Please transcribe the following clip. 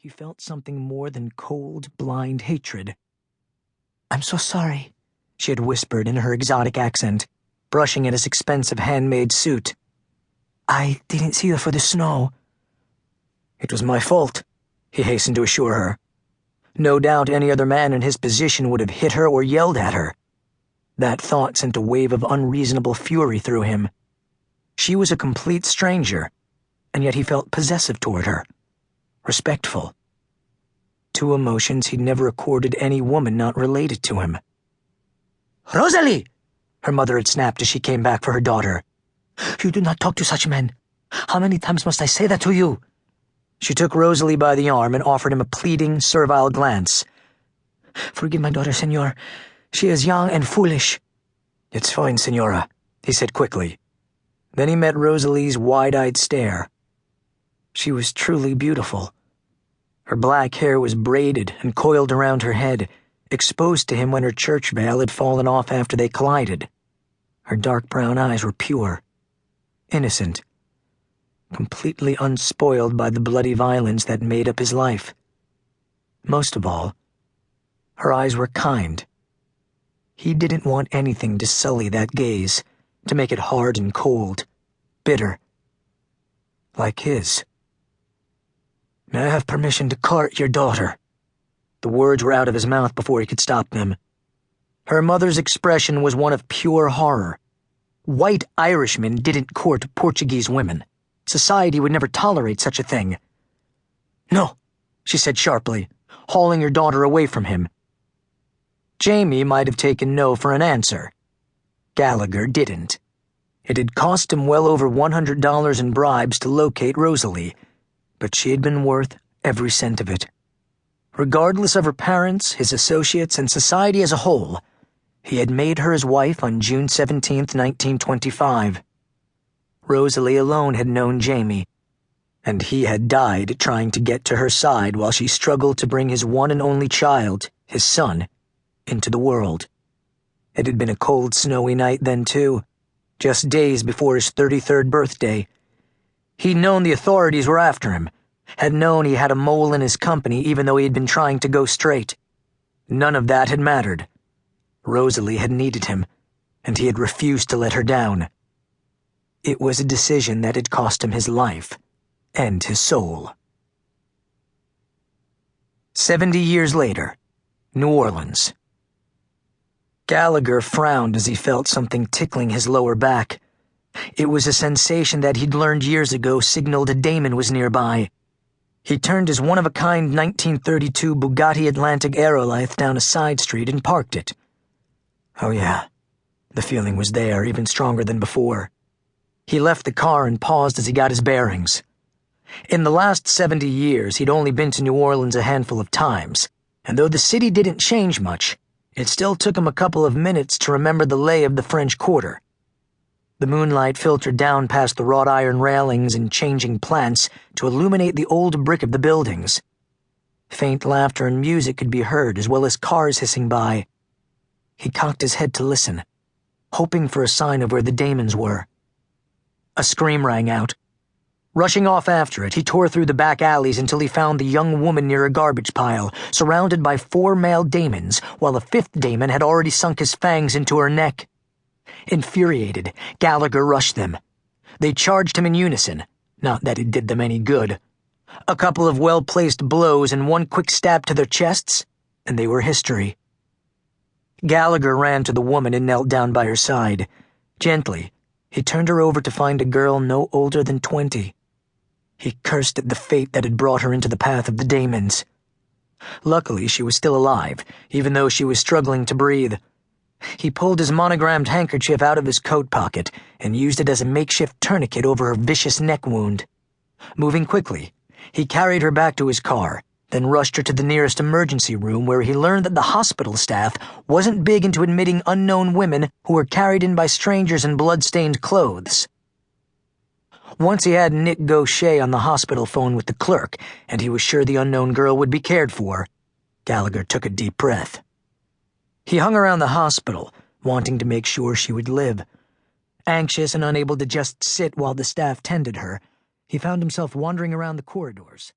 he felt something more than cold, blind hatred. "I'm so sorry," she had whispered in her exotic accent, brushing at his expensive handmade suit. "I didn't see you for the snow." "It was my fault," he hastened to assure her. No doubt any other man in his position would have hit her or yelled at her. That thought sent a wave of unreasonable fury through him. She was a complete stranger, and yet he felt possessive toward her, respectful. Two emotions he'd never accorded any woman not related to him. "Rosalie!" her mother had snapped as she came back for her daughter. "You do not talk to such men. How many times must I say that to you?" She took Rosalie by the arm and offered him a pleading, servile glance. "Forgive my daughter, senor. She is young and foolish." "It's fine, senora," he said quickly. Then he met Rosalie's wide-eyed stare. She was truly beautiful. Her black hair was braided and coiled around her head, exposed to him when her church veil had fallen off after they collided. Her dark brown eyes were pure, innocent, completely unspoiled by the bloody violence that made up his life. Most of all, her eyes were kind. He didn't want anything to sully that gaze, to make it hard and cold, bitter, like his. "May I have permission to court your daughter?" The words were out of his mouth before he could stop them. Her mother's expression was one of pure horror. White Irishmen didn't court Portuguese women. Society would never tolerate such a thing. "No," she said sharply, hauling her daughter away from him. Jamie might have taken no for an answer. Gallagher didn't. It had cost him well over $100 in bribes to locate Rosalie, but she had been worth every cent of it. Regardless of her parents, his associates, and society as a whole, he had made her his wife on June 17th, 1925. Rosalie alone had known Jamie, and he had died trying to get to her side while she struggled to bring his one and only child, his son, into the world. It had been a cold, snowy night then, too, just days before his 33rd birthday. He'd known the authorities were after him, had known he had a mole in his company even though he had been trying to go straight. None of that had mattered. Rosalie had needed him, and he had refused to let her down. It was a decision that had cost him his life and his soul. 70 years later, New Orleans. Gallagher frowned as he felt something tickling his lower back. It was a sensation that he'd learned years ago signaled a Damon was nearby. He turned his one-of-a-kind 1932 Bugatti Atlantic Aerolith down a side street and parked it. Oh yeah, the feeling was there, even stronger than before. He left the car and paused as he got his bearings. In the last 70 years, he'd only been to New Orleans a handful of times, and though the city didn't change much, it still took him a couple of minutes to remember the lay of the French Quarter. The moonlight filtered down past the wrought iron railings and changing plants to illuminate the old brick of the buildings. Faint laughter and music could be heard, as well as cars hissing by. He cocked his head to listen, hoping for a sign of where the Damons were. A scream rang out. Rushing off after it, he tore through the back alleys until he found the young woman near a garbage pile, surrounded by 4 male Damons, while a 5th Damon had already sunk his fangs into her neck. Infuriated, Gallagher rushed them. They charged him in unison, not that it did them any good. A couple of well-placed blows and one quick stab to their chests, and they were history. Gallagher ran to the woman and knelt down by her side. Gently, he turned her over to find a girl no older than 20. He cursed at the fate that had brought her into the path of the Damons. Luckily, she was still alive, even though she was struggling to breathe. He pulled his monogrammed handkerchief out of his coat pocket and used it as a makeshift tourniquet over her vicious neck wound. Moving quickly, he carried her back to his car, then rushed her to the nearest emergency room where he learned that the hospital staff wasn't big into admitting unknown women who were carried in by strangers in blood-stained clothes. Once he had Nick Gaucher on the hospital phone with the clerk, and he was sure the unknown girl would be cared for, Gallagher took a deep breath. He hung around the hospital, wanting to make sure she would live. Anxious and unable to just sit while the staff tended her, he found himself wandering around the corridors.